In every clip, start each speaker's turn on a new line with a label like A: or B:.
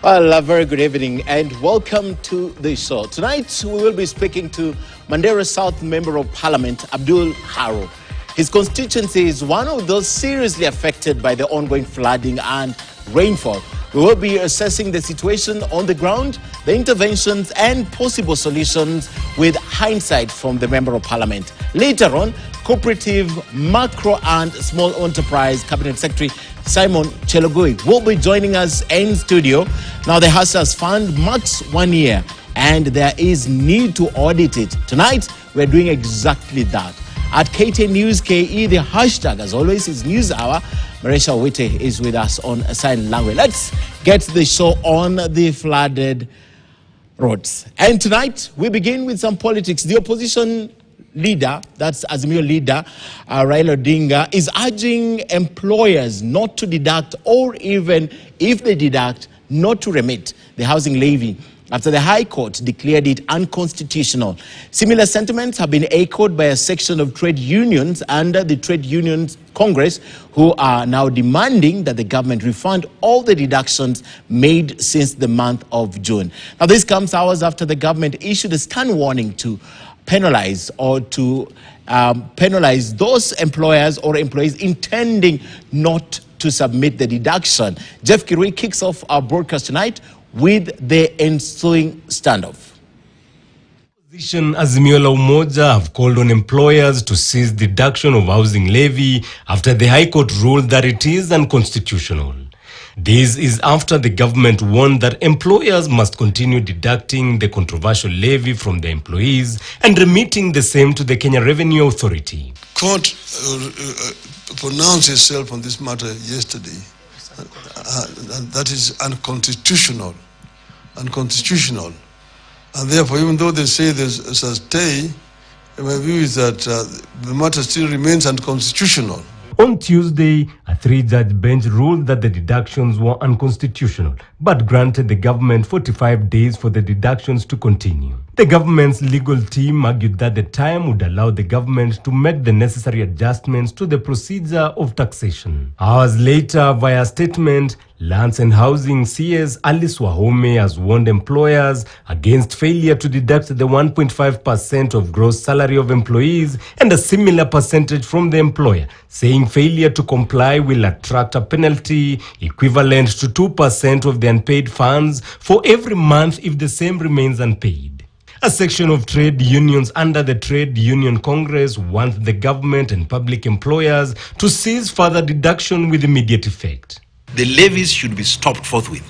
A: Well, a very good evening and welcome to the show. Tonight, we will be speaking to Mandera South Member of Parliament, Abdul Haro. His constituency is one of those seriously affected by the ongoing flooding and rainfall. We will be assessing the situation on the ground, the interventions and possible solutions with hindsight from the Member of Parliament. Later on, Cooperative, Macro and Small Enterprise Cabinet Secretary Simon Chelogui will be joining us in studio. Now, the Hustlers Fund marks 1 year and there is need to audit it. Tonight, we're doing exactly that. At KT News KE, the hashtag, as always, is News Hour. Marisha Wite is with us on sign language. Let's get the show on the flooded roads. And tonight, we begin with some politics. The opposition leader, that's Azimio leader, Raila Odinga, is urging employers not to deduct, or even if they deduct, not to remit the housing levy after the High Court declared it unconstitutional. Similar sentiments have been echoed by a section of trade unions under the Trade Unions Congress, who are now demanding that the government refund all the deductions made since the month of June. Now, this comes hours after the government issued a stern warning to penalize those employers or employees intending not to submit the deduction. Jeff Kirui kicks off our broadcast tonight with the ensuing standoff.
B: Opposition Azimio la Umoja have called on employers to cease deduction of housing levy after the High Court ruled that it is unconstitutional. This is after the government warned that employers must continue deducting the controversial levy from their employees and remitting the same to the Kenya Revenue Authority.
C: Court pronounced itself on this matter yesterday. That is unconstitutional. And therefore, even though they say there's a stay, my view is that the matter still remains unconstitutional.
B: On Tuesday, a three-judge bench ruled that the deductions were unconstitutional, but granted the government 45 days for the deductions to continue. The government's legal team argued that the time would allow the government to make the necessary adjustments to the procedure of taxation. Hours later, via statement, Lands and Housing CS Alice Wahome has warned employers against failure to deduct the 1.5% of gross salary of employees and a similar percentage from the employer, saying failure to comply will attract a penalty equivalent to 2% of the unpaid funds for every month if the same remains unpaid. A section of trade unions under the Trade Union Congress wants the government and public employers to cease further deduction with immediate effect.
D: The levies should be stopped forthwith.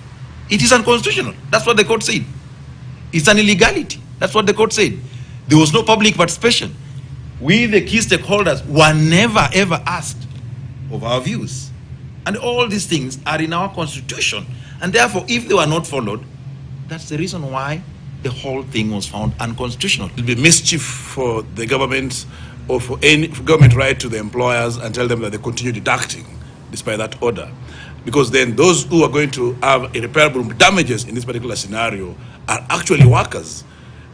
D: It is unconstitutional. That's what the court said. It's an illegality. That's what the court said. There was no public participation. We, the key stakeholders, were never ever asked of our views. And all these things are in our constitution. And therefore, if they were not followed, that's the reason why the whole thing was found unconstitutional.
E: It will be mischief for the government or for any government right to the employers and tell them that they continue deducting despite that order. Because then those who are going to have irreparable damages in this particular scenario are actually workers.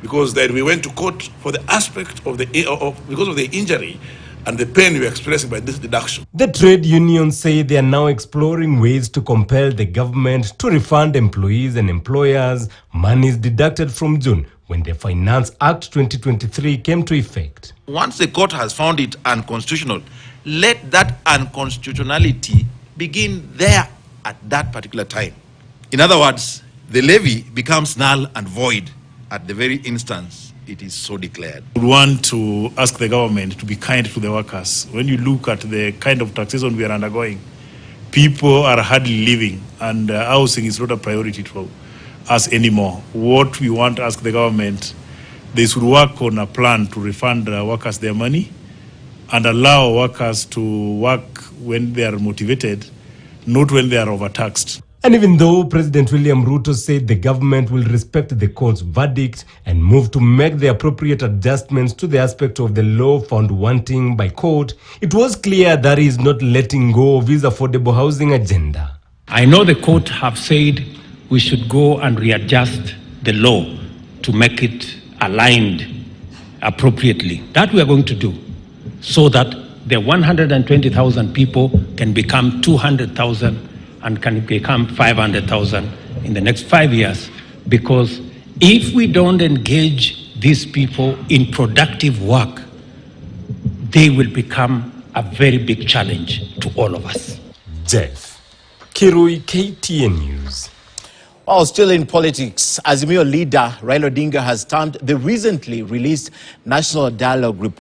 E: Because then we went to court for the aspect of because of the injury and the pain we are experiencing by this deduction.
B: The trade unions say they are now exploring ways to compel the government to refund employees and employers monies deducted from June when the Finance Act 2023 came to effect.
D: Once the court has found it unconstitutional, let that unconstitutionality begin there at that particular time. In other words, the levy becomes null and void at the very instance it is so declared.
F: We want to ask the government to be kind to the workers. When you look at the kind of taxation we are undergoing, people are hardly living and housing is not a priority for us anymore. What we want to ask the government, they should work on a plan to refund workers their money and allow workers to work when they are motivated, not when they are overtaxed.
B: And even though President William Ruto said the government will respect the court's verdict and move to make the appropriate adjustments to the aspect of the law found wanting by court, it was clear that he is not letting go of his affordable housing agenda.
G: I know the court have said we should go and readjust the law to make it aligned appropriately. That we are going to do so that the 120,000 people can become 200,000 and can become 500,000 in the next 5 years, because if we don't engage these people in productive work, they will become a very big challenge to all of us.
B: Jeff Kirui, KTN News.
A: While still in politics, Azimio leader Raila Odinga has termed the recently released National Dialogue report